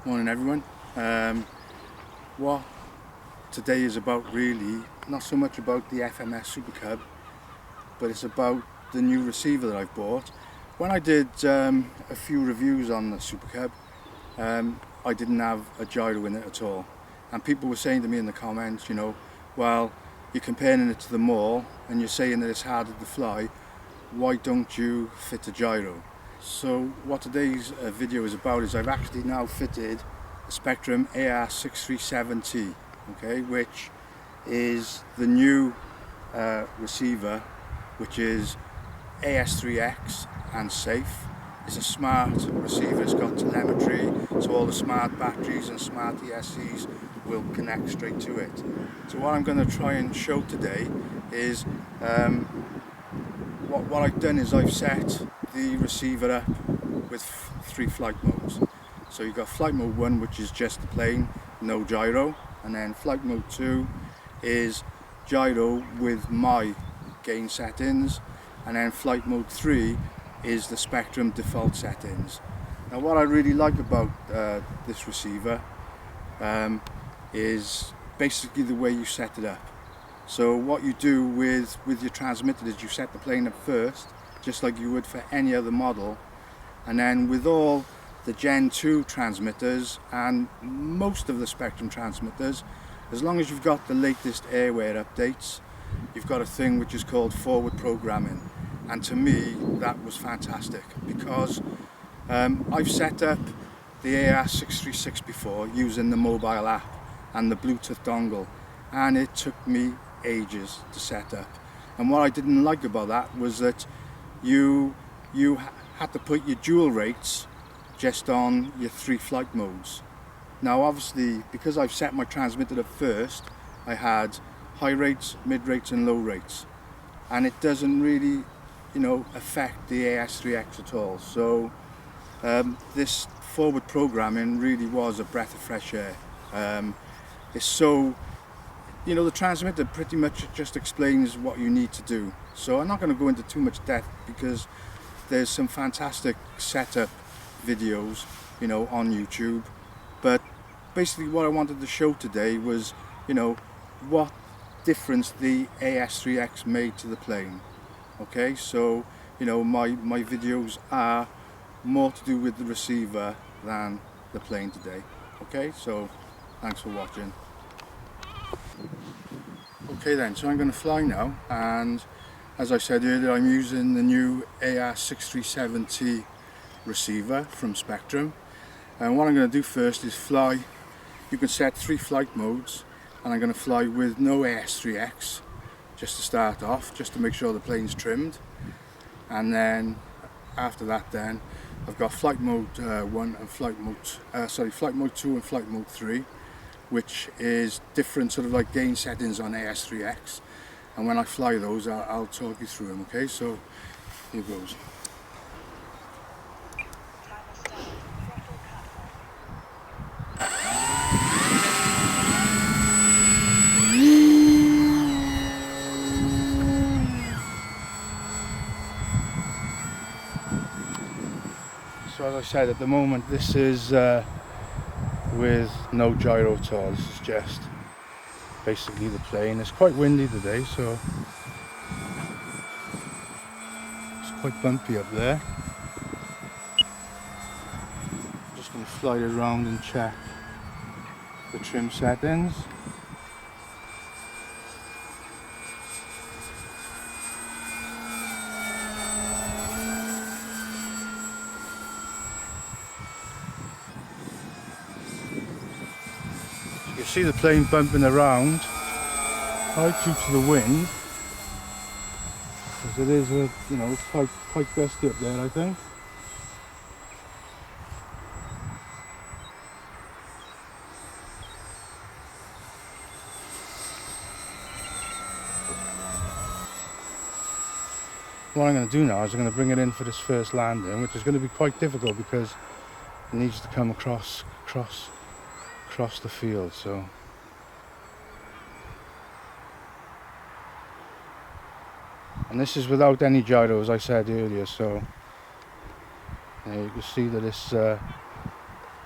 Morning everyone. What today is about really, not so much about the Fms Super Cub, but it's about the new receiver that I've bought. When I did a few reviews on the Super Cub, I didn't have a gyro in it at all. And people were saying to me in the comments, you know, well, you're comparing it to the Mall and you're saying that it's harder to fly, why don't you fit a gyro? So what today's video is about is I've actually now fitted the Spektrum AR637T, okay, which is the new receiver, which is AS3X and safe. It's a smart receiver, it's got telemetry, so all the smart batteries and smart ESCs will connect straight to it. So what I'm going to try and show today is what I've done is I've set the receiver up with 3 flight modes. So you've got flight mode 1, which is just the plane, no gyro, and then flight mode 2 is gyro with my gain settings, and then flight mode 3 is the Spektrum default settings. Now what I really like about this receiver is basically the way you set it up. So what you do with your transmitter is you set the plane up first, just like you would for any other model, and then with all the Gen 2 transmitters and most of the Spektrum transmitters, as long as you've got the latest airware updates, you've got a thing which is called forward programming. And to me that was fantastic, because I've set up the AR636 before using the mobile app and the Bluetooth dongle, and it took me ages to set up. And what I didn't like about that was that you had to put your dual rates just on your 3 flight modes. Now obviously, because I've set my transmitter up first, I had high rates, mid rates and low rates, and it doesn't really, you know, affect the AS3X at all. So this forward programming really was a breath of fresh air. It's so, you know, the transmitter pretty much just explains what you need to do. So I'm not going to go into too much depth because there's some fantastic setup videos, you know, on YouTube. But basically what I wanted to show today was, you know, what difference the AS3X made to the plane. Okay, so, you know, my videos are more to do with the receiver than the plane today. Okay, so thanks for watching. Okay then, so I'm going to fly now, and as I said earlier, I'm using the new AR637T receiver from Spektrum. And what I'm going to do first is fly. You can set 3 flight modes, and I'm going to fly with no AS3X just to start off, just to make sure the plane's trimmed. And then after that, then I've got flight mode 1 and flight mode 2 and flight mode 3, which is different sort of like gain settings on AS3X. And when I fly those, I'll talk you through them. Okay, so here goes. So as I said, at the moment this is with no gyro at all. This is just basically the plane. It's quite windy today, so it's quite bumpy up there. I'm just going to fly it around and check the trim settings. You see the plane bumping around right due to the wind, because it is a, you know, quite gusty up there, I think. What I'm going to do now is I'm going to bring it in for this first landing, which is going to be quite difficult because it needs to come across the field. So and this is without any gyro, as I said earlier, so you can see that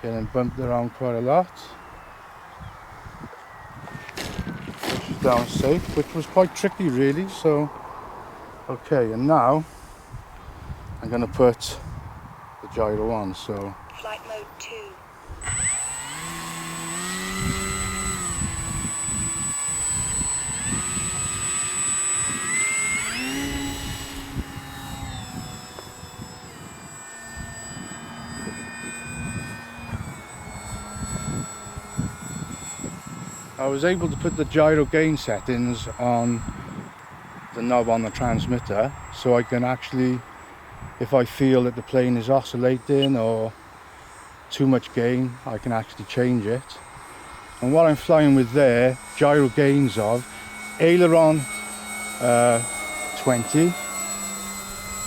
Getting bumped around quite a lot. Pushed down safe, which was quite tricky really, so okay, and now I'm going to put the gyro on, so flight mode 2. I was able to put the gyro gain settings on the knob on the transmitter, so I can actually, if I feel that the plane is oscillating or too much gain, I can actually change it. And what I'm flying with there, gyro gains of aileron 20,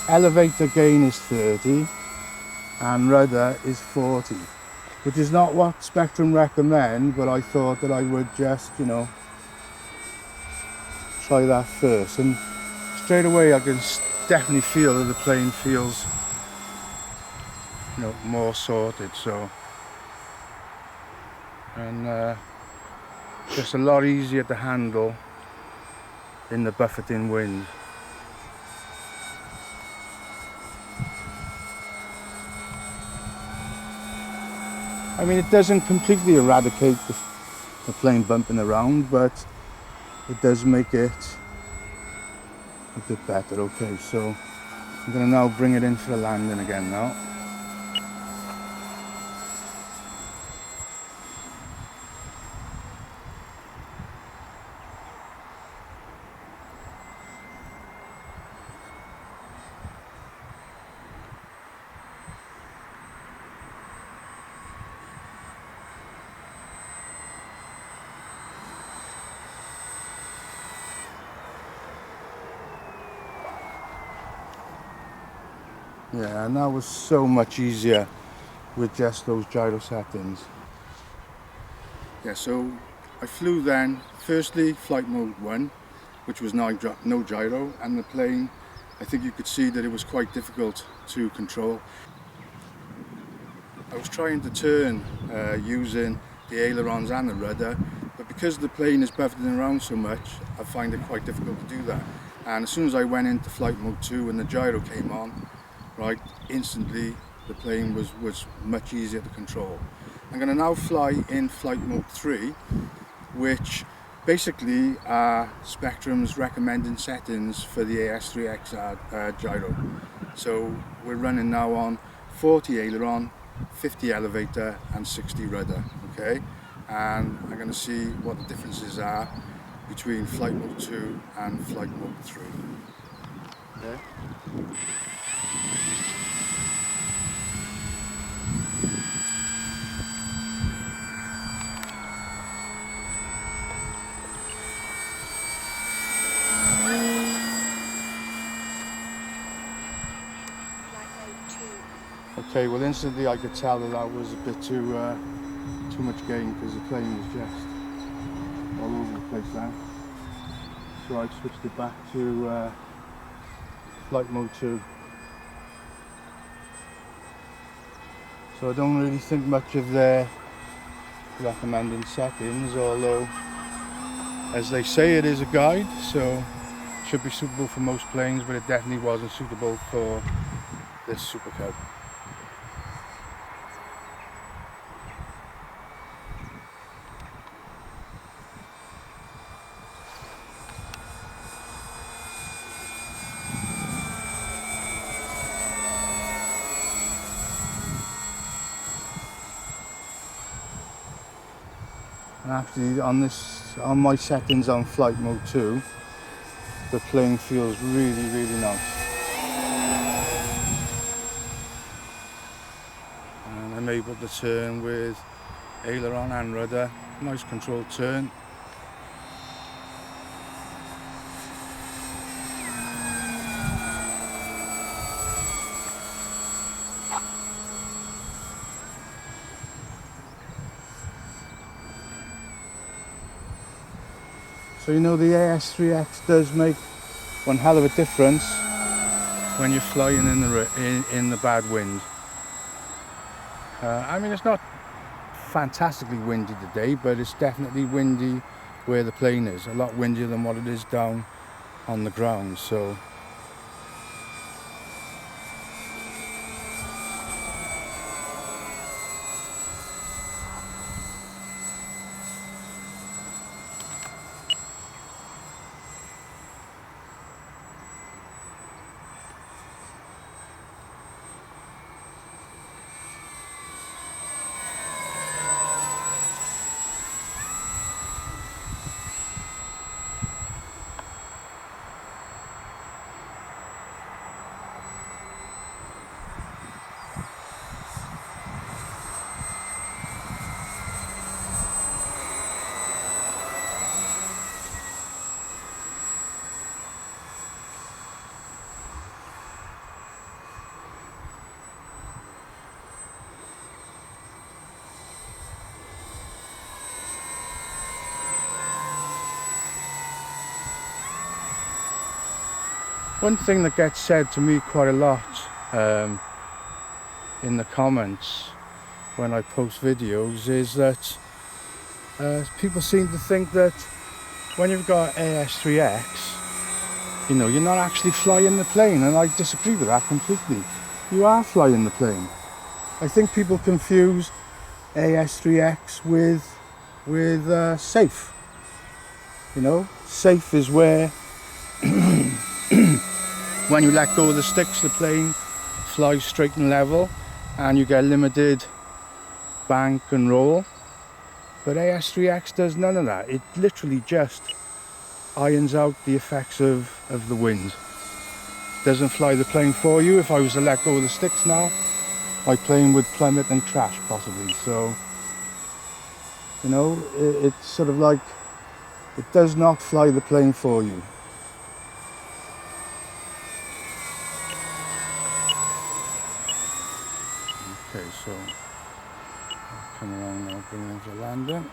elevator gain is 30, and rudder is 40, which is not what Spektrum recommend, but I thought that I would just, you know, try that first. And straight away I can definitely feel that the plane feels, you know, more sorted. So, and just a lot easier to handle in the buffeting wind. I mean, it doesn't completely eradicate the plane bumping around, but it does make it a bit better. Okay, so I'm going to now bring it in for a landing again now. Yeah, and that was so much easier with just those gyro settings. Yeah, so I flew then, firstly flight mode 1, which was no gyro, and the plane, I think you could see that it was quite difficult to control. I was trying to turn using the ailerons and the rudder, but because the plane is buffeting around so much, I find it quite difficult to do that. And as soon as I went into flight mode 2 and the gyro came on, right, instantly the plane was much easier to control. I'm going to now fly in flight mode 3, which basically are Spektrum's recommended settings for the AS3X gyro. So we're running now on 40 aileron, 50 elevator and 60 rudder, okay? And I'm going to see what the differences are between flight mode 2 and flight mode 3. Okay? Okay, well instantly I could tell that that was a bit too much gain, because the plane was just all over the place now. So I switched it back to flight mode 2. So I don't really think much of their recommended settings, although as they say it is a guide, so it should be suitable for most planes, but it definitely wasn't suitable for this Super Cub. And actually on my settings on flight mode 2, the plane feels really, really nice. And I'm able to turn with aileron and rudder, nice controlled turn. So you know, the AS3X does make one hell of a difference when you're flying in the bad wind. I mean, it's not fantastically windy today, but it's definitely windy where the plane is. A lot windier than what it is down on the ground. So one thing that gets said to me quite a lot in the comments when I post videos is that people seem to think that when you've got AS3X, you know, you're not actually flying the plane, and I disagree with that completely. You are flying the plane. I think people confuse AS3X with safe. You know, safe is where when you let go of the sticks, the plane flies straight and level, and you get limited bank and roll. But AS3X does none of that. It literally just irons out the effects of the wind. Doesn't fly the plane for you. If I was to let go of the sticks now, my plane would plummet and crash possibly. So, you know, it's sort of like, it does not fly the plane for you. Okay, so I'll come along now, bring it into landing.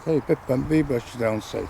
Okay, a bit bumpy, but she's down safe.